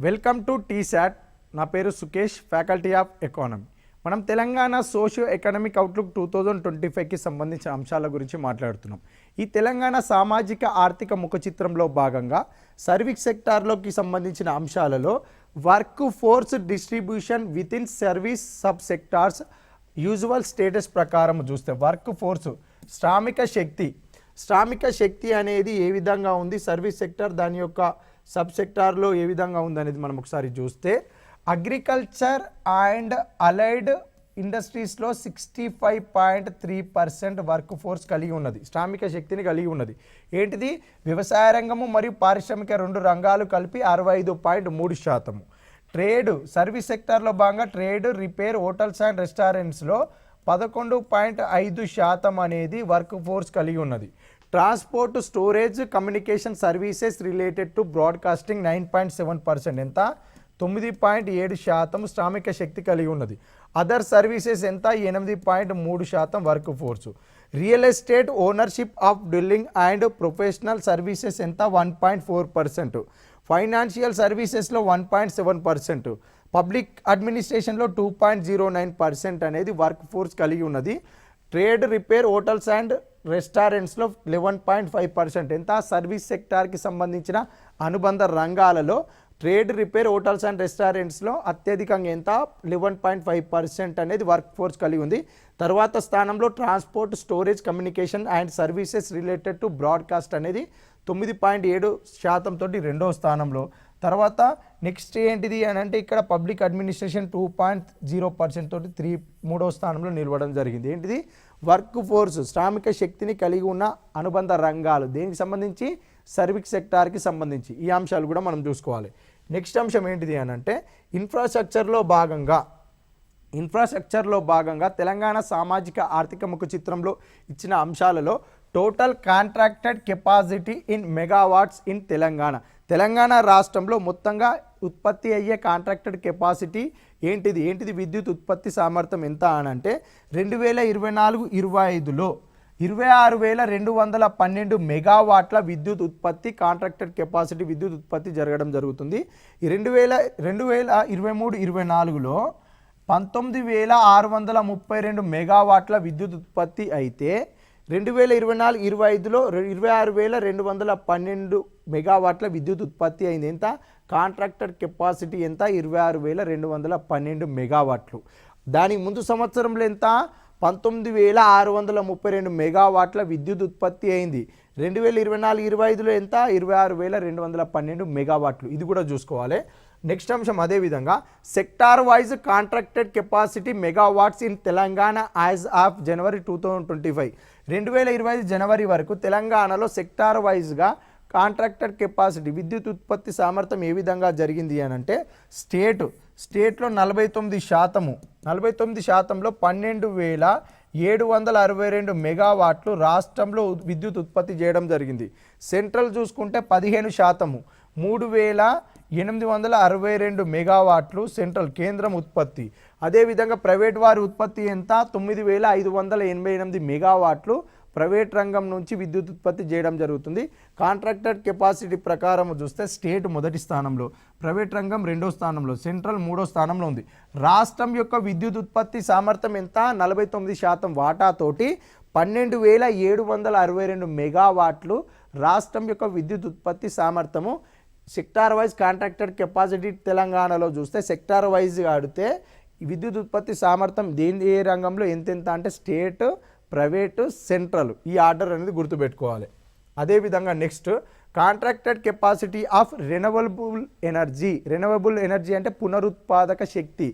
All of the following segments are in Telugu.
Welcome to T-SAT. నా పేరు సుకేష్, ఫ్యాకల్టీ ఆఫ్ ఎకానమీ. మనం తెలంగాణ సోషియో ఎకనామిక్ అవుట్లుక్ 2025కి సంబంధించిన అంశాల గురించి మాట్లాడుతున్నాం. ఈ తెలంగాణ సామాజిక ఆర్థిక ముఖ చిత్రంలో భాగంగా సర్వీస్ సెక్టార్లోకి సంబంధించిన అంశాలలో work force distribution with in service sub sectors usual status ప్రకారం చూస్తే వర్క్ ఫోర్స్ శ్రామిక శక్తి అనేది ఏ విధంగా ఉంది, సర్వీస్ సెక్టార్ దాని యొక్క సబ్ సెక్టార్లో ఏ విధంగా ఉంది అనేది మనం ఒకసారి చూస్తే అగ్రికల్చర్ అండ్ అలైడ్ ఇండస్ట్రీస్లో 65.3% వర్క్ ఫోర్స్ కలిగి ఉన్నది, శ్రామిక శక్తిని కలిగి ఉన్నది. ఏంటిది? వ్యవసాయ రంగము మరియు పారిశ్రామిక రెండు రంగాలు కలిపి 65.3%. ట్రేడ్ సర్వీస్ సెక్టార్లో భాగంగా ట్రేడ్, రిపేర్, హోటల్స్ అండ్ రెస్టారెంట్స్లో 11.5% అనేది వర్క్ ఫోర్స్ కలిగి ఉన్నది. Transport, storage, communication services related to broadcasting 9.7%, ఎంత 9.7% శ్రామిక శక్తి కలిగి ఉన్నది. అదర్ సర్వీసెస్ ఎంత 8.3% work force. Real estate, ownership of building and professional services ఎంత 1.4%. ఫైనాన్షియల్ సర్వీసెస్లో 1.7%. పబ్లిక్ అడ్మినిస్ట్రేషన్లో 2.09% అనేది వర్క్ ఫోర్స్ కలిగి ఉన్నది. ట్రేడ్, రిపేర్, హోటల్స్ అండ్ రెస్టారెంట్స్లో 11.5%, ఎంత సర్వీస్ సెక్టార్కి సంబంధించిన అనుబంధ రంగాలలో ట్రేడ్, రిపేర్, హోటల్స్ అండ్ రెస్టారెంట్స్లో అత్యధికంగా ఎంత 11.5% అనేది వర్క్ ఫోర్స్ కలిగి ఉంది. తర్వాత స్థానంలో transport, storage, communication and services related to broadcast అనేది 9.7% తోటి రెండవ స్థానంలో. తర్వాత నెక్స్ట్ ఏంటిది అని అంటే ఇక్కడ పబ్లిక్ అడ్మినిస్ట్రేషన్ 2.0% తోటి మూడవ స్థానంలో నిలవడం జరిగింది. ఏంటిది? వర్క్ ఫోర్స్ శ్రామిక శక్తిని కలిగి ఉన్న అనుబంధ రంగాలు దేనికి సంబంధించి? సర్వీస్ సెక్టార్కి సంబంధించి. ఈ అంశాలు కూడా మనం చూసుకోవాలి. నెక్స్ట్ అంశం ఏంటిది అని అంటే ఇన్ఫ్రాస్ట్రక్చర్లో భాగంగా తెలంగాణ సామాజిక ఆర్థిక ముఖ చిత్రంలో ఇచ్చిన అంశాలలో total contracted capacity in megawatts in Telangana రాష్ట్రంలో మొత్తంగా ఉత్పత్తి అయ్యే కాంట్రాక్టెడ్ కెపాసిటీ ఏంటిది విద్యుత్ ఉత్పత్తి సామర్థ్యం ఎంత అని అంటే 2024-25లో 26,212 మెగావాట్ల విద్యుత్ ఉత్పత్తి కాంట్రాక్టెడ్ కెపాసిటీ విద్యుత్ ఉత్పత్తి జరగడం జరుగుతుంది. ఈ 2023-24లో 19,632 మెగావాట్ల విద్యుత్ ఉత్పత్తి అయితే 2024-25లో 26,212 మెగావాట్ల విద్యుత్ ఉత్పత్తి అయింది. ఎంత? కాంట్రాక్టెడ్ కెపాసిటీ ఎంత? 26,212 మెగావాట్లు. దాని ముందు సంవత్సరంలో ఎంత? 19,632 మెగావాట్ల విద్యుత్ ఉత్పత్తి అయింది. 2024-25లో ఎంత? 26,212 మెగావాట్లు. ఇది కూడా చూసుకోవాలి. నెక్స్ట్ అంశం అదేవిధంగా sector wise contracted capacity megawatts in Telangana as of January 2025. 2025 జనవరి వరకు తెలంగాణలో సెక్టార్ వైజ్గా కాంట్రాక్టెడ్ కెపాసిటీ విద్యుత్ ఉత్పత్తి సామర్థ్యం ఏ విధంగా జరిగింది అని అంటే స్టేట్లో 49%లో 12,762 మెగావాట్లు రాష్ట్రంలో విద్యుత్ ఉత్పత్తి చేయడం జరిగింది. సెంట్రల్ చూసుకుంటే 15%, 3,862 మెగావాట్లు సెంట్రల్ కేంద్రం ఉత్పత్తి. అదేవిధంగా ప్రైవేట్ వారి ఉత్పత్తి ఎంత? 9,588 మెగావాట్లు ప్రైవేట్ రంగం నుంచి విద్యుత్ ఉత్పత్తి చేయడం జరుగుతుంది. కాంట్రాక్టెడ్ కెపాసిటీ ప్రకారం చూస్తే స్టేట్ మొదటి స్థానంలో, ప్రైవేట్ రంగం రెండో స్థానంలో, సెంట్రల్ మూడో స్థానంలో ఉంది. రాష్ట్రం యొక్క విద్యుత్ ఉత్పత్తి సామర్థ్యం ఎంత? 49% వాటాతోటి 12,762 మెగావాట్లు రాష్ట్రం యొక్క విద్యుత్ ఉత్పత్తి సామర్థ్యము. సెక్టార్ వైజ్ కాంట్రాక్టెడ్ కెపాసిటీ తెలంగాణలో చూస్తే సెక్టార్ వైజ్ ఆడితే విద్యుత్ ఉత్పత్తి సామర్థ్యం ఏ రంగంలో ఎంతెంత అంటే స్టేట్, ప్రైవేటు, సెంట్రల్, ఈ ఆర్డర్ అనేది గుర్తుపెట్టుకోవాలి. అదేవిధంగా next contracted capacity of renewable energy అంటే పునరుత్పాదక శక్తి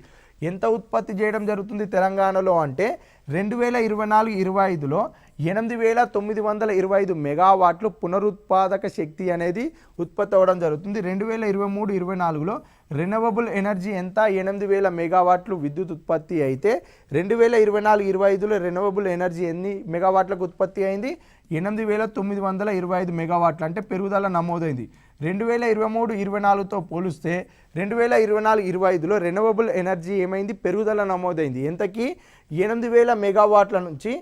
ఎంత ఉత్పత్తి చేయడం జరుగుతుంది తెలంగాణలో అంటే 2024-25లో 8,925 మెగావాట్లు పునరుత్పాదక శక్తి అనేది ఉత్పత్తి అవ్వడం జరుగుతుంది. 2023-24లో రెన్యూవబుల్ ఎనర్జీ ఎంత? 8,000 మెగావాట్లు విద్యుత్ ఉత్పత్తి అయితే 2024-25లో రెన్యూవబుల్ ఎనర్జీ ఎన్ని మెగావాట్లకు ఉత్పత్తి అయింది? 8,925 మెగావాట్లు, అంటే పెరుగుదల నమోదైంది. 2023-24తో పోలిస్తే 2024-25లో రెన్యూవబుల్ ఎనర్జీ ఏమైంది? పెరుగుదల నమోదైంది. ఎంతకి? 8,000 మెగావాట్ల నుంచి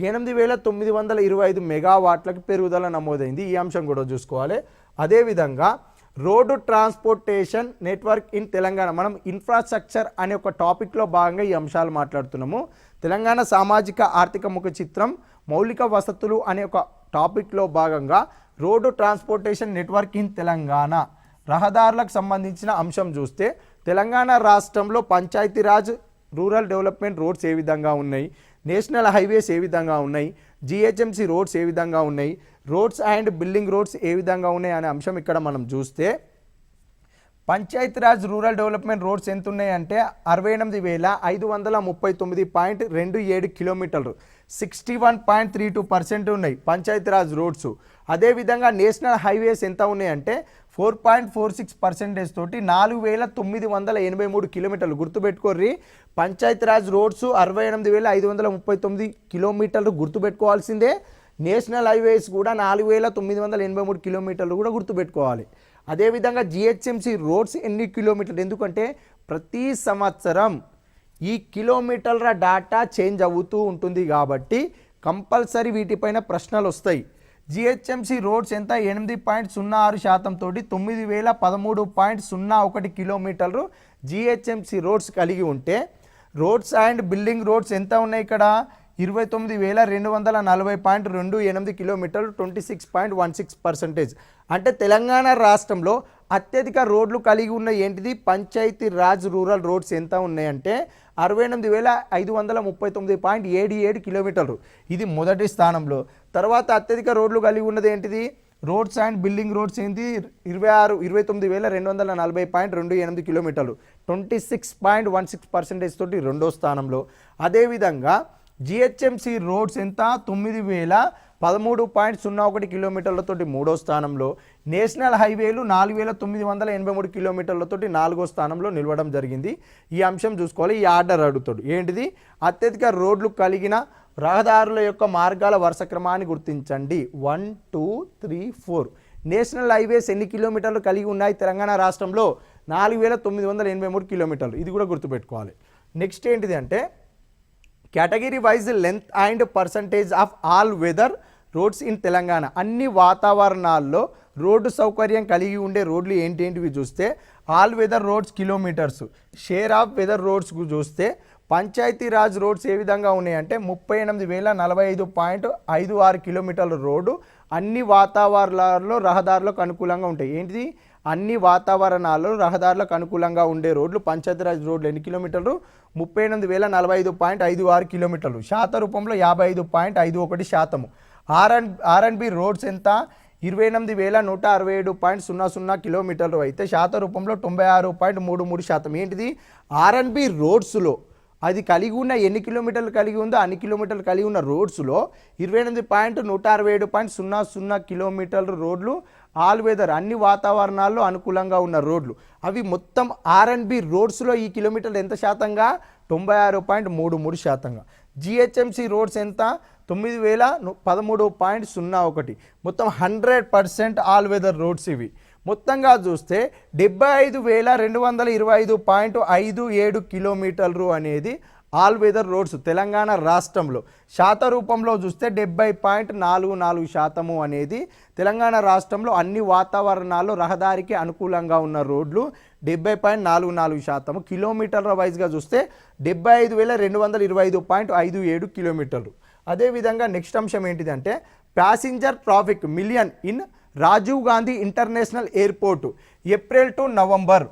8,925 మెగావాట్లకు పెరుగుదల నమోదైంది. ఈ అంశం కూడా చూసుకోవాలి. అదేవిధంగా road transportation network in Telangana. మనం ఇన్ఫ్రాస్ట్రక్చర్ అనే ఒక టాపిక్లో భాగంగా ఈ అంశాలు మాట్లాడుతున్నాము. తెలంగాణ సామాజిక ఆర్థిక ముఖ చిత్రం మౌలిక వసతులు అనే ఒక టాపిక్లో భాగంగా road transportation network in Telangana రహదారులకు సంబంధించిన అంశం చూస్తే తెలంగాణ రాష్ట్రంలో పంచాయతీరాజ్ రూరల్ డెవలప్మెంట్ రోడ్స్ ఏ విధంగా ఉన్నాయి, నేషనల్ హైవేస్ ఏ విధంగా ఉన్నాయి, జిహెచ్ఎంసి రోడ్స్ ఏ విధంగా ఉన్నాయి, రోడ్స్ అండ్ బిల్డింగ్ రోడ్స్ ఏ విధంగా ఉన్నాయి అనే అంశం ఇక్కడ మనం చూస్తే పంచాయతీరాజ్ రూరల్ డెవలప్మెంట్ రోడ్స్ ఎంత ఉన్నాయి అంటే 68,539.27 కిలోమీటర్లు 61.32% ఉన్నాయి పంచాయతీరాజ్ రోడ్స్. అదేవిధంగా నేషనల్ హైవేస్ ఎంత ఉన్నాయి అంటే 4.46% తోటి 4,983 కిలోమీటర్లు. గుర్తుపెట్టుకోర్రి, పంచాయతీరాజ్ రోడ్స్ 68,539 కిలోమీటర్లు గుర్తుపెట్టుకోవాల్సిందే. నేషనల్ హైవేస్ కూడా 4,983 కిలోమీటర్లు కూడా గుర్తుపెట్టుకోవాలి. అదేవిధంగా జిహెచ్ఎంసి రోడ్స్ ఎన్ని కిలోమీటర్లు, ఎందుకంటే ప్రతి సంవత్సరం ఈ కిలోమీటర్ల డాటా చేంజ్ అవుతూ ఉంటుంది కాబట్టి కంపల్సరీ వీటిపైన ప్రశ్నలు వస్తాయి. జిహెచ్ఎంసి రోడ్స్ ఎంత 8.06% తోటి 9,013.01 కిలోమీటర్లు జిహెచ్ఎంసి రోడ్స్ కలిగి ఉంటే రోడ్స్ అండ్ బిల్డింగ్ రోడ్స్ ఎంత ఉన్నాయి ఇక్కడ 29,240.28 కిలోమీటర్లు 26.16%. అంటే తెలంగాణ రాష్ట్రంలో అత్యధిక రోడ్లు కలిగి ఉన్న ఏంటిది పంచాయతీ రాజ్ రూరల్ రోడ్స్ ఎంత ఉన్నాయంటే 68,539.77 కిలోమీటర్లు. ఇది మొదటి స్థానంలో. తర్వాత అత్యధిక రోడ్లు కలిగి ఉన్నది ఏంటిది రోడ్స్ అండ్ బిల్డింగ్ రోడ్స్ ఏంటి 29,240.28 కిలోమీటర్లు 26.16% తోటి రెండో స్థానంలో. అదేవిధంగా జిహెచ్ఎంసి రోడ్స్ ఎంత 9,013.01 కిలోమీటర్లతోటి మూడో స్థానంలో. నేషనల్ హైవేలు 4,983 కిలోమీటర్లతోటి నాలుగో స్థానంలో నిలవడం జరిగింది. ఈ అంశం చూసుకోవాలి. ఈ ఆర్డర్ అడుగుతాడు ఏంటిది అత్యధిక రోడ్లు కలిగిన రహదారుల యొక్క మార్గాల వరుస క్రమాన్ని గుర్తించండి. 1 2 3 4. నేషనల్ హైవేస్ ఎన్ని కిలోమీటర్లు కలిగి ఉన్నాయి తెలంగాణ రాష్ట్రంలో 4,983 కిలోమీటర్లు. ఇది కూడా గుర్తుపెట్టుకోవాలి. నెక్స్ట్ ఏంటిది అంటే category wise length and percentage of all weather roads in Telangana. అన్ని వాతావరణాల్లో రోడ్డు సౌకర్యం కలిగి ఉండే రోడ్లు ఏంటివి చూస్తే all weather roads kilometers, share of weather roads చూస్తే పంచాయతీరాజ్ రోడ్స్ ఏ విధంగా ఉన్నాయంటే 38,045.56 కిలోమీటర్ల రోడ్డు అన్ని వాతావరణాల్లో రహదారులకు అనుకూలంగా ఉంటాయి. ఏంటిది అన్ని వాతావరణాల్లో రహదారులకు అనుకూలంగా ఉండే రోడ్లు పంచాయతీరాజ్ రోడ్లు ఎన్ని కిలోమీటర్లు 38,045.56 కిలోమీటర్లు. శాత రూపంలో 55.51%. ఆర్ఎండ్బి రోడ్స్ ఎంత 28,167.00 కిలోమీటర్లు అయితే శాత రూపంలో 96.33%. ఏంటిది ఆర్ఎండ్బి రోడ్స్లో అది కలిగి ఉన్న ఎన్ని కిలోమీటర్లు కలిగి ఉందో అన్ని కిలోమీటర్లు కలిగి ఉన్న రోడ్స్లో 28,167.00 కిలోమీటర్లు రోడ్లు ఆల్ వెదర్ అన్ని వాతావరణాల్లో అనుకూలంగా ఉన్న రోడ్లు. అవి మొత్తం ఆర్ఎండ్బి రోడ్స్లో ఈ కిలోమీటర్లు ఎంత శాతంగా 96.33%. జిహెచ్ఎంసి రోడ్స్ ఎంత 9,013.01. మొత్తం 100% ఆల్ వెదర్ రోడ్స్ ఇవి. మొత్తంగా చూస్తే 75,225.57 కిలోమీటర్లు అనేది ఆల్ వెదర్ రోడ్స్ తెలంగాణ రాష్ట్రంలో. శాత రూపంలో చూస్తే 70.44% అనేది తెలంగాణ రాష్ట్రంలో అన్ని వాతావరణాల్లో రహదారికి అనుకూలంగా ఉన్న రోడ్లు 70.44%. కిలోమీటర్ల వైజ్గా చూస్తే 75,225.57 కిలోమీటర్లు. అదేవిధంగా నెక్స్ట్ అంశం ఏంటిదంటే passenger traffic million in Rajiv Gandhi international airport April to November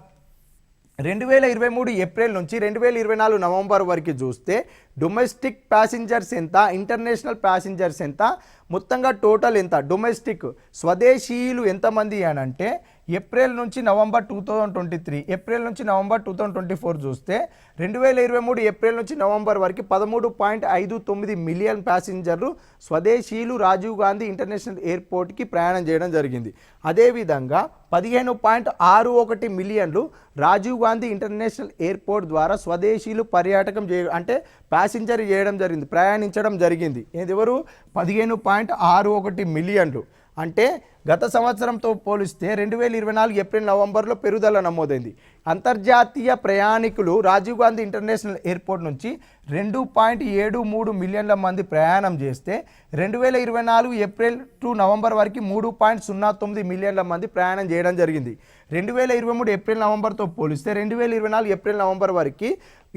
2023 April నుంచి 2024 నవంబర్ వరకు చూస్తే డొమెస్టిక్ ప్యాసింజర్స్ ఎంత, ఇంటర్నేషనల్ ప్యాసింజర్స్ ఎంత, మొత్తంగా టోటల్ ఎంత, డొమెస్టిక్ స్వదేశీయులు ఎంతమంది అని అంటే ఏప్రిల్ నుంచి నవంబర్ 2023 ఏప్రిల్ నుంచి నవంబర్ 2024 చూస్తే 2023 ఏప్రిల్ నుంచి నవంబర్ వరకు 13.59 మిలియన్ ప్యాసింజర్లు స్వదేశీయులు రాజీవ్ గాంధీ ఇంటర్నేషనల్ ఎయిర్పోర్ట్కి ప్రయాణం చేయడం జరిగింది. అదేవిధంగా 15.61 మిలియన్లు రాజీవ్ గాంధీ ఇంటర్నేషనల్ ఎయిర్పోర్ట్ ద్వారా స్వదేశీయులు పర్యాటకం అంటే ప్యాసింజర్ చేయడం జరిగింది, ప్రయాణించడం జరిగింది. ఎవరు 15.61 మిలియన్లు. అంటే గత సంవత్సరంతో పోలిస్తే 2024 ఏప్రిల్ నవంబర్లో పెరుగుదల నమోదైంది. అంతర్జాతీయ ప్రయాణికులు రాజీవ్ గాంధీ ఇంటర్నేషనల్ ఎయిర్పోర్ట్ నుంచి 2.73 మిలియన్ల మంది ప్రయాణం చేస్తే 2024 ఏప్రిల్ టు నవంబర్ వరకు 3.09 మిలియన్ల మంది ప్రయాణం చేయడం జరిగింది. 2023 ఏప్రిల్ నవంబర్తో పోలిస్తే 2024 ఏప్రిల్ నవంబర్ వరకు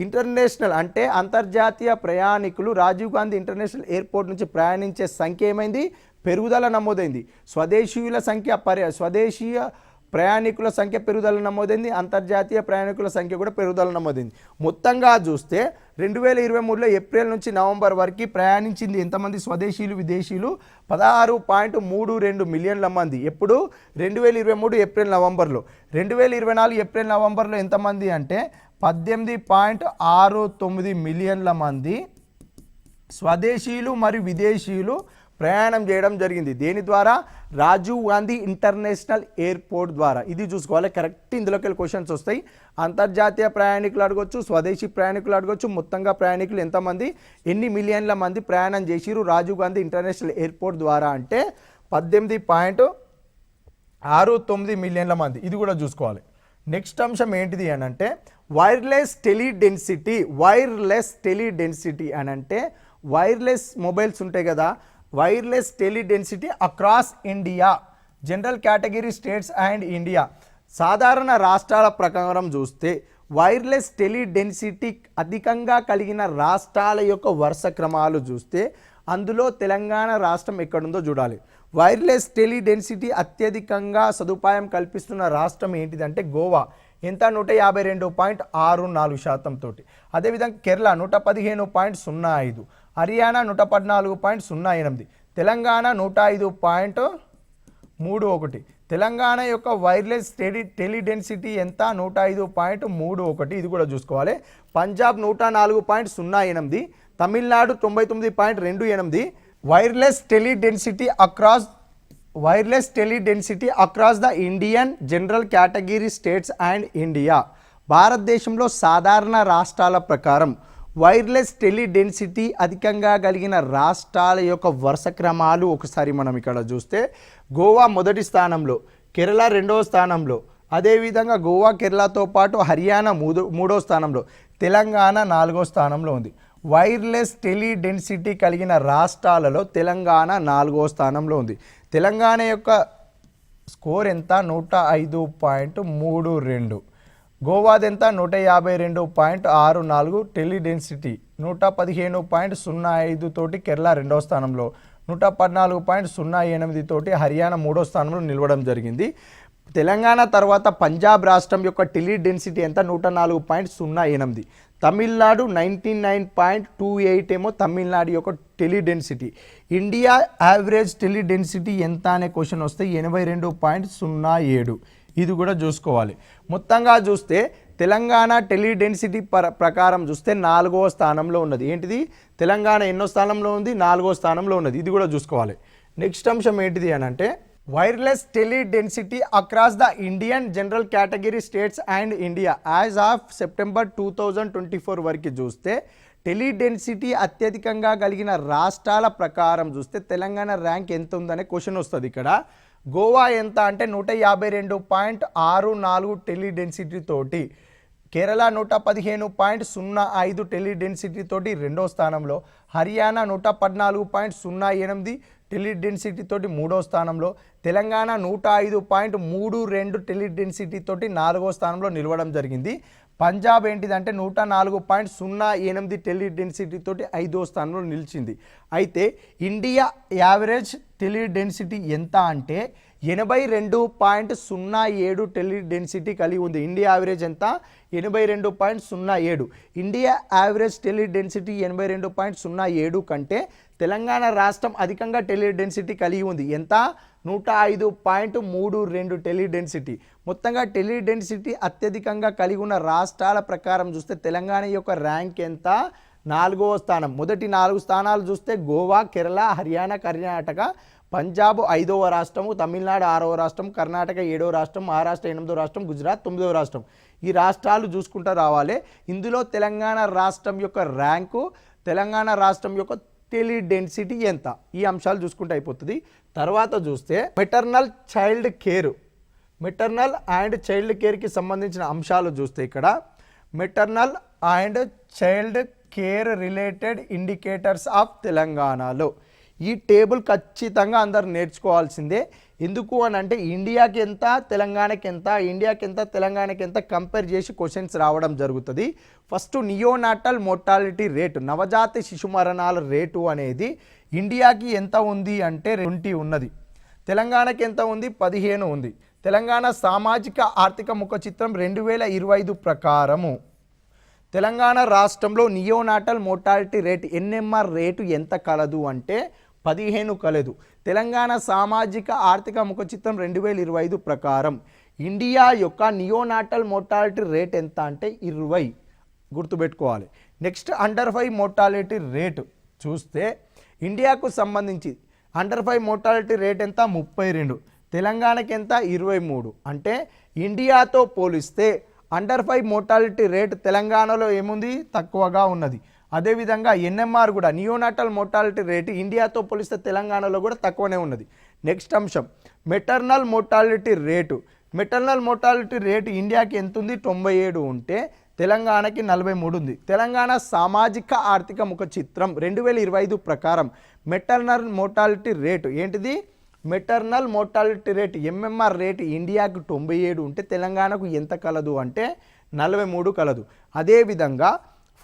ఇంటర్నేషనల్ అంటే అంతర్జాతీయ ప్రయాణికులు రాజీవ్ గాంధీ ఇంటర్నేషనల్ ఎయిర్పోర్ట్ నుంచి ప్రయాణించే సంఖ్య ఏమైంది? పెరుగుదల నమోదైంది. స్వదేశీయ ప్రయాణికుల సంఖ్య పెరుగుదల నమోదైంది. అంతర్జాతీయ ప్రయాణికుల సంఖ్య కూడా పెరుగుదల నమోదైంది. మొత్తంగా చూస్తే 2023లో ఏప్రిల్ నుంచి నవంబర్ వరకు ప్రయాణించింది ఎంతమంది? స్వదేశీయులు విదేశీయులు 16.32 మిలియన్ల మంది. ఎప్పుడు? 2023 ఏప్రిల్ నవంబర్లో. 2024 ఏప్రిల్ నవంబర్లో ఎంతమంది అంటే 18.69 మిలియన్ల మంది స్వదేశీయులు మరియు విదేశీయులు ప్రయాణం చేయడం జరిగింది. దేని ద్వారా? రాజీవ్ గాంధీ ఇంటర్నేషనల్ ఎయిర్పోర్ట్ ద్వారా. ఇది చూసుకోవాలి కరెక్ట్. ఇందులోకి వెళ్ళి క్వశ్చన్స్ వస్తాయి. అంతర్జాతీయ ప్రయాణికులు అడగొచ్చు, స్వదేశీ ప్రయాణికులు అడగొచ్చు. మొత్తంగా ప్రయాణికులు ఎంతమంది, ఎన్ని మిలియన్ల మంది ప్రయాణం చేసిరు రాజీవ్ గాంధీ ఇంటర్నేషనల్ ఎయిర్పోర్ట్ ద్వారా అంటే 18.69 మిలియన్ల మంది. ఇది కూడా చూసుకోవాలి. నెక్స్ట్ అంశం ఏంటిది అని అంటే వైర్లెస్ టెలిడెన్సిటీ అని అంటే వైర్లెస్ మొబైల్స్ ఉంటాయి కదా, wireless teledensity across India, general category states and India. సాధారణ రాష్ట్రాల ప్రకారం చూస్తే వైర్లెస్ టెలిడెన్సిటీ అధికంగా కలిగిన రాష్ట్రాల యొక్క వరుస క్రమాలు చూస్తే అందులో తెలంగాణ రాష్ట్రం ఎక్కడుందో చూడాలి. వైర్లెస్ టెలిడెన్సిటీ అత్యధికంగా సదుపాయం కల్పిస్తున్న రాష్ట్రం ఏంటిదంటే గోవా. ఎంత? 152.64% తోటి. అదేవిధంగా కేరళ 115.05, హర్యానా 114.08, తెలంగాణ 105.31. తెలంగాణ యొక్క వైర్లెస్ టెలిడెన్సిటీ ఎంత? 105.31. ఇది కూడా చూసుకోవాలి. Punjab 104.08, Tamil Nadu 99.28. Wireless teledensity across the Indian general category states and India. భారతదేశంలో సాధారణ రాష్ట్రాల ప్రకారం వైర్లెస్ టెలిడెన్సిటీ అధికంగా కలిగిన రాష్ట్రాల యొక్క వరుస క్రమాలు ఒకసారి మనం ఇక్కడ చూస్తే గోవా మొదటి స్థానంలో, కేరళ రెండవ స్థానంలో, అదేవిధంగా గోవా కేరళతో పాటు హర్యానా మూడో స్థానంలో, తెలంగాణ 4వ స్థానంలో ఉంది. వైర్లెస్ టెలిడెన్సిటీ కలిగిన రాష్ట్రాలలో తెలంగాణ 4వ స్థానంలో ఉంది. తెలంగాణ యొక్క స్కోర్ ఎంత? 105.32. గోవాది ఎంత? 152.64. టెలిడెన్సిటీ 115.05 తోటి కేరళ రెండవ స్థానంలో, 114.08 తోటి హర్యానా మూడో స్థానంలో నిలవడం జరిగింది. తెలంగాణ తర్వాత పంజాబ్ రాష్ట్రం యొక్క టెలిడెన్సిటీ ఎంత? 104.08. తమిళనాడు 99.28 ఏమో తమిళనాడు యొక్క టెలిడెన్సిటీ. ఇండియా యావరేజ్ టెలిడెన్సిటీ ఎంత అనే క్వశ్చన్ వస్తే 82.07. ఇది కూడా చూసుకోవాలి. మొత్తంగా చూస్తే తెలంగాణ టెలిడెన్సిటీ ప్రకారం చూస్తే 4వ స్థానంలో ఉన్నది. ఏంటిది? తెలంగాణ ఎన్నో స్థానంలో ఉంది? 4వ స్థానంలో ఉన్నది. ఇది కూడా చూసుకోవాలి. నెక్స్ట్ అంశం ఏంటిది అని అంటే wireless teledensity across the Indian general category states and India as of September 2024 వరకు చూస్తే టెలిడెన్సిటీ అత్యధికంగా కలిగిన రాష్ట్రాల ప్రకారం చూస్తే తెలంగాణ ర్యాంక్ ఎంత ఉందనే క్వశ్చన్ వస్తుంది ఇక్కడ. గోవా ఎంత అంటే 152.64 టెలిడెన్సిటీ తోటి, కేరళ 115.05 టెలిడెన్సిటీ తోటి రెండో స్థానంలో, హర్యానా 114.08 టెలిడెన్సిటీ తోటి మూడో స్థానంలో, తెలంగాణ 105.32 టెలిడెన్సిటీ తోటి 4వ స్థానంలో నిలవడం జరిగింది. పంజాబ్ ఏంటిదంటే 104.08 టెలిడెన్సిటీ తోటి 5వ స్థానంలో నిలిచింది. అయితే ఇండియా యావరేజ్ టెలిడెన్సిటీ ఎంత అంటే 82.07 టెలిడెన్సిటీ కలిగి ఉంది. ఇండియా యావరేజ్ ఎంత? 82.07. ఇండియా యావరేజ్ టెలిడెన్సిటీ 82.07 కంటే తెలంగాణ రాష్ట్రం అధికంగా టెలిడెన్సిటీ కలిగి ఉంది. ఎంత? 105.32 టెలిడెన్సిటీ. మొత్తంగా టెలిడెన్సిటీ అత్యధికంగా కలిగి ఉన్న రాష్ట్రాల ప్రకారం చూస్తే తెలంగాణ యొక్క ర్యాంక్ ఎంత? 4వ స్థానం. మొదటి 4 స్థానాలు చూస్తే గోవా, కేరళ, హర్యానా, కర్ణాటక, పంజాబ్ 5వ రాష్ట్రము, తమిళనాడు 6వ రాష్ట్రం, కర్ణాటక 7వ రాష్ట్రం, మహారాష్ట్ర 8వ రాష్ట్రం, గుజరాత్ 9వ రాష్ట్రం. ఈ రాష్ట్రాలు చూసుకుంటూ రావాలి. ఇందులో తెలంగాణ రాష్ట్రం యొక్క ర్యాంకు, తెలంగాణ రాష్ట్రం యొక్క ఫర్టిలిటీ డెన్సిటీ ఎంత, ఈ అంశాలు చూసుకుంటే అయిపోతుంది. తర్వాత చూస్తే మెటర్నల్ అండ్ చైల్డ్ కేర్కి సంబంధించిన అంశాలు చూస్తే ఇక్కడ maternal and child care related indicators of తెలంగాణలో ఈ టేబుల్ ఖచ్చితంగా అందరు నేర్చుకోవాల్సిందే. ఎందుకు అని అంటే ఇండియాకి ఎంత తెలంగాణకి ఎంత, ఇండియాకి ఎంత తెలంగాణకి ఎంత కంపేర్ చేసి క్వశ్చన్స్ రావడం జరుగుతుంది. ఫస్ట్ నియోనాటల్ మోర్టాలిటీ రేటు, నవజాత శిశు మరణాల రేటు అనేది ఇండియాకి ఎంత ఉంది అంటే 20 ఉన్నది, తెలంగాణకి ఎంత ఉంది 15 ఉంది. తెలంగాణ సామాజిక ఆర్థిక ముఖ చిత్రం 2025 ప్రకారము తెలంగాణ రాష్ట్రంలో neonatal mortality rate NMR rate ఎంత కలదు అంటే 15 కలదు. తెలంగాణ సామాజిక ఆర్థిక ముఖ చిత్రం 2025 ప్రకారం ఇండియా యొక్క నియోనాటల్ మోర్టాలిటీ రేట్ ఎంత అంటే 20, గుర్తుపెట్టుకోవాలి. నెక్స్ట్ అండర్ 5 మోర్టాలిటీ రేటు చూస్తే ఇండియాకు సంబంధించి అండర్ 5 మోర్టాలిటీ రేట్ ఎంత 32, తెలంగాణకి ఎంత 23. అంటే ఇండియాతో పోలిస్తే అండర్ 5 మోర్టాలిటీ రేట్ తెలంగాణలో ఏముంది తక్కువగా ఉన్నది. అదేవిధంగా ఎన్ఎంఆర్ కూడా నియోనాటల్ మోర్టాలిటీ రేటు ఇండియాతో పోలిస్తే తెలంగాణలో కూడా తక్కువనే ఉన్నది. నెక్స్ట్ అంశం మెటర్నల్ మోర్టాలిటీ రేటు ఇండియాకి ఎంత ఉంది 97 ఉంటే తెలంగాణకి 43 ఉంది. తెలంగాణ సామాజిక ఆర్థిక ముఖ చిత్రం 2025 ప్రకారం మెటర్నల్ మోర్టాలిటీ రేటు ఏంటిది, maternal mortality rate MMR rate ఇండియాకు 97 ఉంటే తెలంగాణకు ఎంత కలదు అంటే 43 కలదు. అదేవిధంగా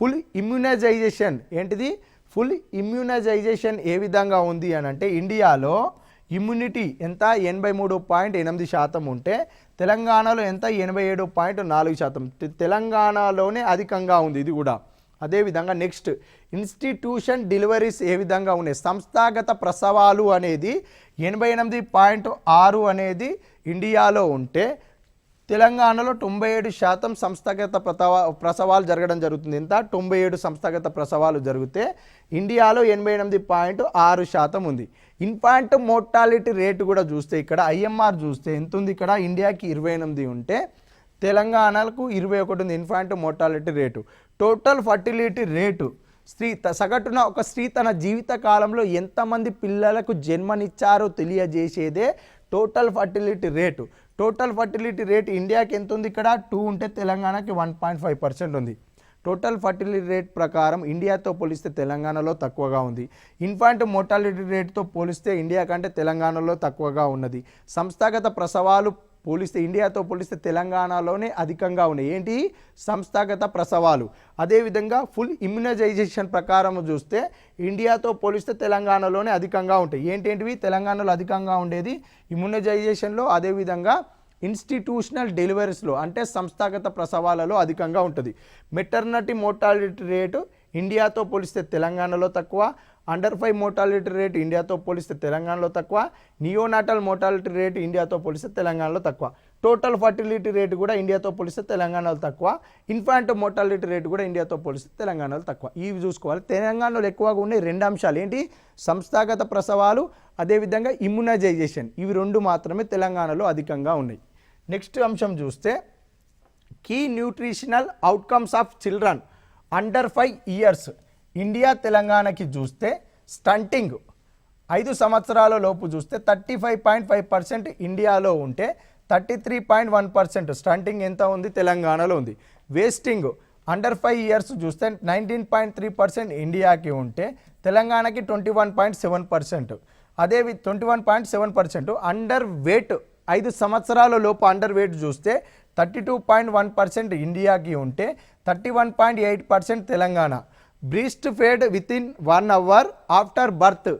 ఫుల్ ఇమ్యూనైజేషన్ ఏంటిది, ఫుల్ ఇమ్యూనైజేషన్ ఏ విధంగా ఉంది అని అంటే ఇండియాలో ఇమ్యూనిటీ ఎంత 83.8% ఉంటే తెలంగాణలో ఎంత 87.4%, తెలంగాణలోనే అధికంగా ఉంది ఇది కూడా. అదేవిధంగా నెక్స్ట్ ఇన్స్టిట్యూషన్ డెలివరీస్ ఏ విధంగా ఉన్నాయి, సంస్థాగత ప్రసవాలు అనేది 88.6 అనేది ఇండియాలో ఉంటే తెలంగాణలో 97% సంస్థాగత ప్రసవాలు జరగడం జరుగుతుంది. ఎంత 97 సంస్థాగత ప్రసవాలు జరిగితే ఇండియాలో 88.6% ఉంది. ఇన్ఫాంట్ మోర్టాలిటీ రేటు కూడా చూస్తే ఇక్కడ ఐఎంఆర్ చూస్తే ఎంత ఉంది, ఇక్కడ ఇండియాకి 28 ఉంటే తెలంగాణకు 21 ఉంది infant mortality rate. Total fertility rate సగటున ఒక స్త్రీ తన జీవిత కాలంలో ఎంతమంది పిల్లలకు జన్మనిచ్చారో తెలియజేసేదే total fertility rate. Total fertility rate ఇండియాకి ఎంత ఉంది, ఇక్కడ 2 ఉంటే తెలంగాణకి 1.5% ఉంది. టోటల్ ఫర్టిలిటీ రేట్ ప్రకారం ఇండియాతో పోలిస్తే తెలంగాణలో తక్కువగా ఉంది. ఇన్ఫాంట్ మోర్టాలిటీ రేట్తో పోలిస్తే ఇండియా కంటే తెలంగాణలో తక్కువగా ఉన్నది. సంస్థాగత ప్రసవాలు పోలిస్తే ఇండియాతో పోలిస్తే తెలంగాణలోనే అధికంగా ఉన్నాయి. ఏంటి సంస్థాగత ప్రసవాలు. అదేవిధంగా ఫుల్ ఇమ్యునైజేషన్ ప్రకారం చూస్తే ఇండియాతో పోలిస్తే తెలంగాణలోనే అధికంగా ఉంటాయి. ఏంటేంటివి తెలంగాణలో అధికంగా ఉండేది ఇమ్యునైజేషన్లో, అదేవిధంగా ఇన్స్టిట్యూషనల్ డెలివరీస్లో అంటే సంస్థాగత ప్రసవాలలో అధికంగా ఉంటుంది. మెటర్నిటీ మోర్టాలిటీ రేటు ఇండియాతో పోలిస్తే తెలంగాణలో తక్కువ, అండర్ 5 మోర్టాలిటీ రేటు ఇండియాతో పోలిస్తే తెలంగాణలో తక్కువ, నియోనాటల్ మోర్టాలిటీ రేటు ఇండియాతో పోలిస్తే తెలంగాణలో తక్కువ, టోటల్ ఫర్టిలిటీ రేటు కూడా ఇండియాతో పోలిస్తే తెలంగాణలో తక్కువ, ఇన్ఫాంట్ మోర్టాలిటీ రేటు కూడా ఇండియాతో పోలిస్తే తెలంగాణలో తక్కువ. ఇవి చూసుకోవాలి. తెలంగాణలో ఎక్కువగా ఉన్నాయి 2 అంశాలు ఏంటి, సంస్థాగత ప్రసవాలు, అదేవిధంగా ఇమ్యునైజేషన్. ఇవి 2 మాత్రమే తెలంగాణలో అధికంగా ఉన్నాయి. నెక్స్ట్ అంశం చూస్తే key nutritional outcomes of children under 5 years. India తెలంగాణకి చూస్తే స్టంటింగ్ 5 సంవత్సరాల లోపు చూస్తే 35.5% ఇండియాలో ఉంటే 33.1% స్టంటింగ్ ఎంత ఉంది తెలంగాణలో ఉంది. వేస్టింగ్ అండర్ 5 ఇయర్స్ చూస్తే 19.3% ఇండియాకి ఉంటే తెలంగాణకి 21.7%. అదే 21.7% అండర్ వెయిట్ 5 సంవత్సరాల లోపు అండర్ వెయిట్ చూస్తే 32.1% ఇండియాకి ఉంటే 31.8% Telangana. Breast fed with in 1 hour after birth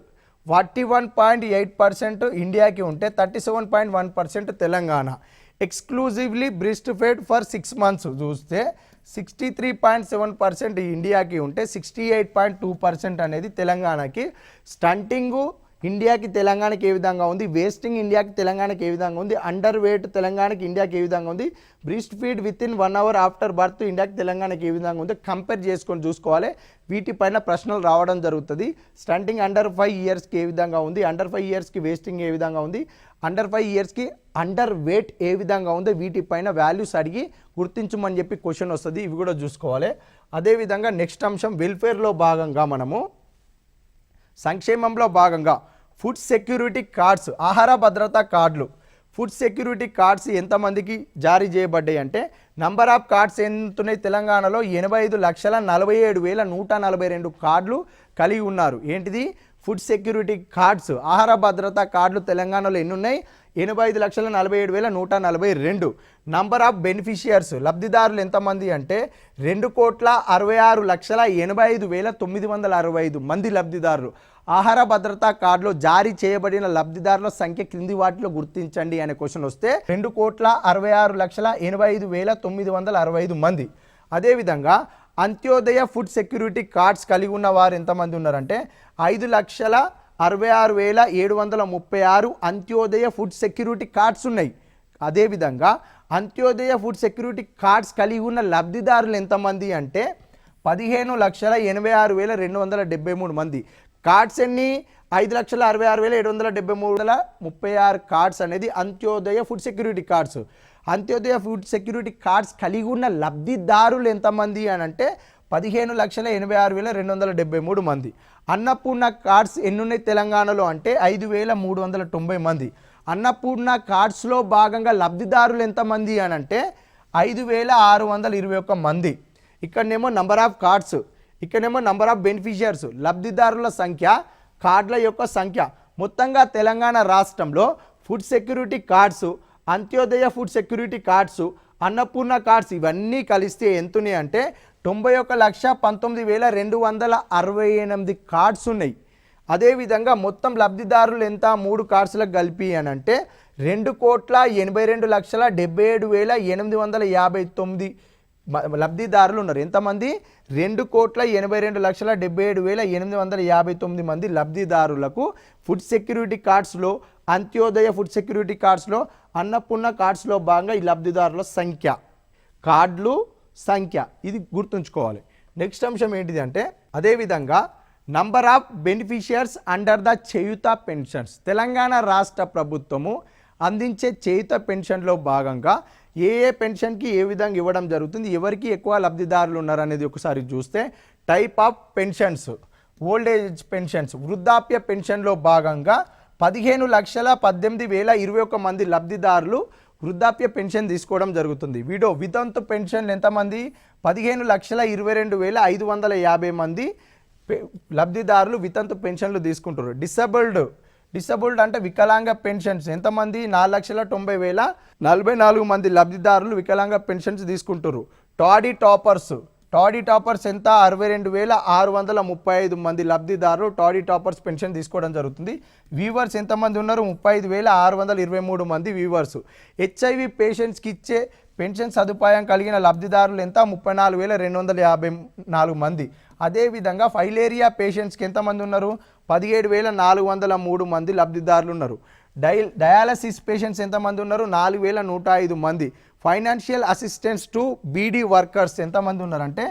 41.8% ఇండియాకి ఉంటే 37.1% Telangana. Exclusively breast fed for 6 months చూస్తే 63.7% ఇండియాకి ఉంటే 68.2% అనేది తెలంగాణకి. స్టంటింగు ఇండియాకి తెలంగాణకి ఏ విధంగా ఉంది, వేస్టింగ్ ఇండియాకి తెలంగాణకి ఏ విధంగా ఉంది, అండర్ వెయిట్ తెలంగాణకి ఇండియాకి ఏ విధంగా ఉంది, breast feed with in 1 hour after birth ఇండియాకి తెలంగాణకి ఏ విధంగా ఉంది కంపేర్ చేసుకొని చూసుకోవాలి. వీటిపైన ప్రశ్నలు రావడం జరుగుతుంది. స్టంటింగ్ అండర్ 5 ఇయర్స్కి ఏ విధంగా ఉంది, అండర్ 5 ఇయర్స్కి వేస్టింగ్ ఏ విధంగా ఉంది, అండర్ 5 ఇయర్స్కి అండర్ వెయిట్ ఏ విధంగా ఉందో వీటిపైన వాల్యూస్ అడిగి గుర్తించమని చెప్పి క్వశ్చన్ వస్తుంది. ఇవి కూడా చూసుకోవాలి. అదేవిధంగా నెక్స్ట్ అంశం వెల్ఫేర్లో భాగంగా మనము సంక్షేమంలో భాగంగా ఫుడ్ సెక్యూరిటీ కార్డ్స్, ఆహార భద్రతా కార్డులు, ఫుడ్ సెక్యూరిటీ కార్డ్స్ ఎంతమందికి జారీ చేయబడ్డాయి అంటే నంబర్ ఆఫ్ కార్డ్స్ ఎంతున్నాయి తెలంగాణలో 85,47,142 కార్డులు కలిగి ఉన్నారు. ఏంటిది? ఫుడ్ సెక్యూరిటీ కార్డ్స్, ఆహార భద్రతా కార్డులు తెలంగాణలో ఎన్ని ఉన్నాయి? 85,47,142. నంబర్ ఆఫ్ బెనిఫిషియర్స్, లబ్ధిదారులు ఎంతమంది అంటే 2,66,85,965 మంది లబ్ధిదారులు. ఆహార భద్రతా కార్డులో జారీ చేయబడిన లబ్ధిదారుల సంఖ్య క్రింది వాటిలో గుర్తించండి అనే క్వశ్చన్ వస్తే 2,66,85,965 మంది. అదేవిధంగా అంత్యోదయ ఫుడ్ సెక్యూరిటీ కార్డ్స్ కలిగి ఉన్న వారు ఎంతమంది ఉన్నారంటే 5,66,736 అంత్యోదయ ఫుడ్ సెక్యూరిటీ కార్డ్స్ ఉన్నాయి. అదేవిధంగా అంత్యోదయ ఫుడ్ సెక్యూరిటీ కార్డ్స్ కలిగి ఉన్న లబ్ధిదారులు ఎంతమంది అంటే 15,86,273 మంది. కార్డ్స్ ఎన్ని? 5,66,773 కార్డ్స్ అనేది Antyodaya food security cards. Antyodaya food security cards కలిగి ఉన్న లబ్ధిదారులు ఎంతమంది అని అంటే 15,86,273 మంది. అన్నపూర్ణ కార్డ్స్ ఎన్ని ఉన్నాయి తెలంగాణలో అంటే 5,390 మంది. అన్నపూర్ణ కార్డ్స్లో భాగంగా లబ్ధిదారులు ఎంతమంది అని అంటే 5,621 మంది. ఇక్కడనేమో నంబర్ ఆఫ్ కార్డ్స్, ఇక్కడనేమో నంబర్ ఆఫ్ బెనిఫిషియర్స్, లబ్ధిదారుల సంఖ్య, కార్డుల యొక్క సంఖ్య. మొత్తంగా తెలంగాణ రాష్ట్రంలో food security cards, Antyodaya food security cards, Annapurna cards ఇవన్నీ కలిస్తే ఎంతున్నాయి అంటే 91,19,268 కార్డ్స్ ఉన్నాయి. అదేవిధంగా మొత్తం లబ్ధిదారులు ఎంత? 3 కార్డ్స్లకు కలిపి అని అంటే 2,82,77,859 లబ్ధిదారులు ఉన్నారు. ఎంతమంది? 2,82,77,859 మంది లబ్ధిదారులకు ఫుడ్ సెక్యూరిటీ కార్డ్స్లో, అంత్యోదయ ఫుడ్ సెక్యూరిటీ కార్డ్స్లో, అన్నపూర్ణ కార్డ్స్లో భాగంగా ఈ లబ్ధిదారుల సంఖ్య, కార్డులు సంఖ్య ఇది గుర్తుంచుకోవాలి. నెక్స్ట్ అంశం ఏంటిది అంటే అదేవిధంగా number of beneficiaries under the Cheyutha pensions. Telangana రాష్ట్ర ప్రభుత్వము అందించే చేయూత పెన్షన్లో భాగంగా ఏ పెన్షన్కి ఏ విధంగా ఇవ్వడం జరుగుతుంది, ఎవరికి ఎక్కువ లబ్ధిదారులు ఉన్నారు అనేది ఒకసారి చూస్తే type of pensions, old age pensions, వృద్ధాప్య పెన్షన్లో భాగంగా 15,18,021 మంది లబ్ధిదారులు వృద్ధాప్య పెన్షన్ తీసుకోవడం జరుగుతుంది. వితంతు పెన్షన్లు ఎంతమంది? 15,22,550 మంది లబ్ధిదారులు వితంతు పెన్షన్లు తీసుకుంటారు. డిసబుల్డ్ అంటే వికలాంగ పెన్షన్స్ ఎంతమంది? 4,90,044 మంది లబ్ధిదారులు వికలాంగ పెన్షన్స్ తీసుకుంటారు. టాడీ టాపర్స్ ఎంత? 62,635 మంది లబ్ధిదారులు టాడీ టాపర్స్ పెన్షన్ తీసుకోవడం జరుగుతుంది. వీవర్స్ ఎంతమంది ఉన్నారు? 35,623 మంది వీవర్స్. హెచ్ఐవి పేషెంట్స్కి ఇచ్చే పెన్షన్ సదుపాయం కలిగిన లబ్ధిదారులు ఎంత? 34,254 మంది. అదేవిధంగా ఫైలేరియా పేషెంట్స్కి ఎంతమంది ఉన్నారు? 17,403 మంది లబ్ధిదారులు ఉన్నారు. డయాలసిస్ పేషెంట్స్ ఎంతమంది ఉన్నారు? 4,105 మంది. Financial assistance to beedi workers ఎంతమంది ఉన్నారంటే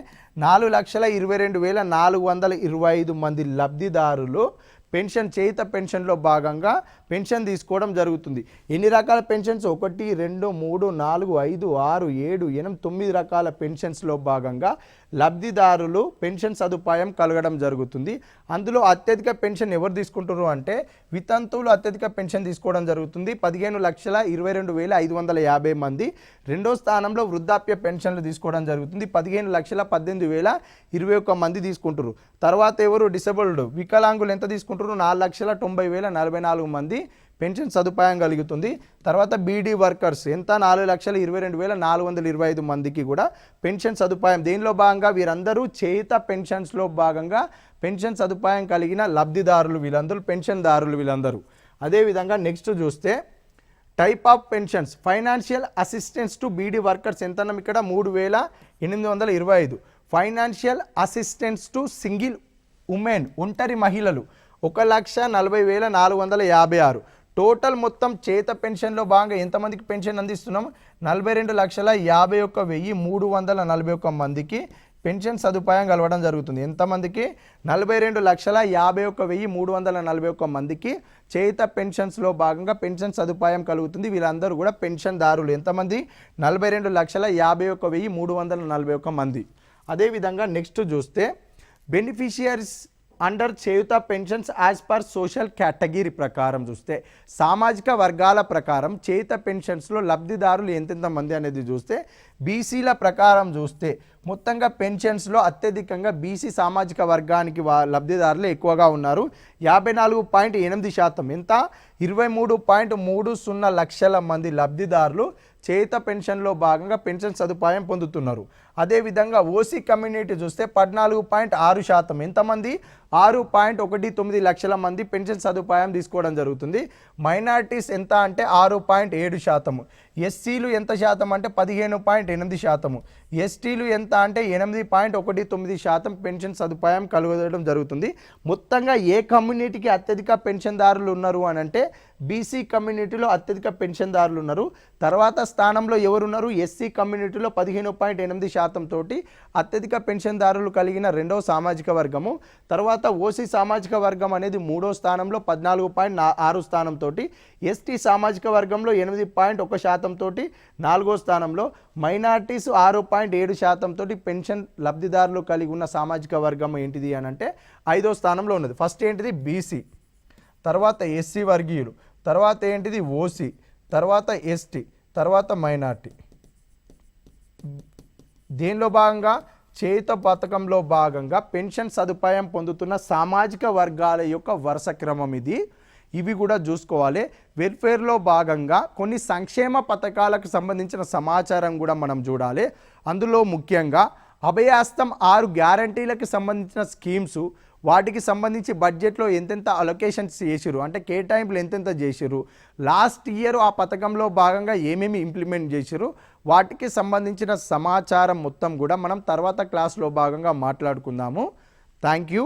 4,22,425 మంది లబ్ధిదారులు పెన్షన్, చేయుత పెన్షన్లో భాగంగా పెన్షన్ తీసుకోవడం జరుగుతుంది. ఎన్ని రకాల పెన్షన్స్? 1, 2, 3, 4, 5, 6, 7, 8, 9 రకాల పెన్షన్స్లో భాగంగా లబ్ధిదారులు పెన్షన్ సదుపాయం కలగడం జరుగుతుంది. అందులో అత్యధిక పెన్షన్ ఎవరు తీసుకుంటారు అంటే వితంతువులు అత్యధిక పెన్షన్ తీసుకోవడం జరుగుతుంది. 15,22,550 మంది. రెండో స్థానంలో వృద్ధాప్య పెన్షన్లు తీసుకోవడం జరుగుతుంది. 15,18,021 మంది తీసుకుంటారు. తర్వాత ఎవరు? డిసబుల్డ్ వికలాంగులు ఎంత తీసుకుంటారు? 4,90,044 మంది పెన్షన్ సదుపాయం కలుగుతుంది. తర్వాత బీడీ వర్కర్స్ ఎంత? 4,22,425 మందికి కూడా పెన్షన్ సదుపాయం. దీనిలో భాగంగా వీరందరూ చేయుత పెన్షన్స్లో భాగంగా పెన్షన్ సదుపాయం కలిగిన లబ్ధిదారులు వీళ్ళందరూ, పెన్షన్దారులు వీళ్ళందరూ. అదేవిధంగా నెక్స్ట్ చూస్తే type of pensions, financial assistance to beedi workers ఎంత? ఇక్కడ 3,825. Financial assistance to single women, ఒంటరి మహిళలు 1,40,456. టోటల్ మొత్తం చేత పెన్షన్లో భాగంగా ఎంతమందికి పెన్షన్ అందిస్తున్నాం? 42,51,341 మందికి పెన్షన్ సదుపాయం కలవడం జరుగుతుంది. ఎంతమందికి? 42,51,341 మందికి చేత పెన్షన్స్లో భాగంగా పెన్షన్ సదుపాయం కలుగుతుంది. వీళ్ళందరూ కూడా పెన్షన్దారులు. ఎంతమంది? 42,51,341 మంది. అదేవిధంగా నెక్స్ట్ చూస్తే beneficiaries under Cheyutha pensions as per social category ప్రకారం చూస్తే సామాజిక వర్గాల ప్రకారం చేయుత పెన్షన్స్లో లబ్ధిదారులు ఎంతెంత మంది అనేది చూస్తే బీసీల ప్రకారం చూస్తే మొత్తంగా పెన్షన్స్లో అత్యధికంగా బీసీ సామాజిక వర్గానికి లబ్ధిదారులు ఎక్కువగా ఉన్నారు. 54.8% ఎంత 23.30 లక్షల మంది లబ్ధిదారులు చేయుత పెన్షన్లో భాగంగా పెన్షన్ సదుపాయం పొందుతున్నారు. అదేవిధంగా ఓసీ కమ్యూనిటీ చూస్తే 14.6% ఎంతమంది 6.19 లక్షల మంది పెన్షన్ సదుపాయం తీసుకోవడం జరుగుతుంది. మైనారిటీస్ ఎంత అంటే 6.7%, ఎస్సీలు ఎంత శాతం అంటే 15.8%, ఎస్టీలు ఎంత అంటే 8.19% పెన్షన్ సదుపాయం కలుగడం జరుగుతుంది. మొత్తంగా ఏ కమ్యూనిటీకి అత్యధిక పెన్షన్దారులు ఉన్నారు అని అంటే బీసీ కమ్యూనిటీలో అత్యధిక పెన్షన్దారులు ఉన్నారు. తర్వాత స్థానంలో ఎవరున్నారు? ఎస్సీ కమ్యూనిటీలో 15.8% తోటి అత్యధిక పెన్షన్దారులు కలిగిన రెండవ సామాజిక వర్గము. తర్వాత ఓసీ సామాజిక వర్గం అనేది మూడో స్థానంలో 14.6 స్థానంతో, ఎస్టీ సామాజిక వర్గంలో 8.1% తోటి నాలుగో స్థానంలో, మైనార్టీస్ 6.7% తోటి పెన్షన్ లబ్ధిదారులు కలిగి ఉన్న సామాజిక వర్గం ఏంటిది అని అంటే ఐదో స్థానంలో ఉన్నది. ఫస్ట్ ఏంటిది బీసీ, తర్వాత ఎస్సీ వర్గీయులు, తర్వాత ఏంటిది ఓసీ, తర్వాత ఎస్టీ, తర్వాత మైనార్టీ. దీనిలో భాగంగా చేయుత పథకంలో భాగంగా పెన్షన్ సదుపాయం పొందుతున్న సామాజిక వర్గాల యొక్క వరుస క్రమం ఇది. ఇవి కూడా చూసుకోవాలి. వెల్ఫేర్లో భాగంగా కొన్ని సంక్షేమ పథకాలకు సంబంధించిన సమాచారం కూడా మనం చూడాలి. అందులో ముఖ్యంగా అభయాస్తం 6 గ్యారంటీలకు సంబంధించిన స్కీమ్స్, వాటికి సంబంధించి బడ్జెట్లో ఎంతెంత అలొకేషన్స్ చేసిరు అంటే కేటాయింపులు ఎంతెంత చేసిరు, లాస్ట్ ఇయర్ ఆ పథకంలో భాగంగా ఏమేమి ఇంప్లిమెంట్ చేసిరు, వాటికి సంబంధించిన సమాచారం మొత్తం కూడా మనం తర్వాత క్లాస్లో భాగంగా మాట్లాడుకుందాము. Thank you.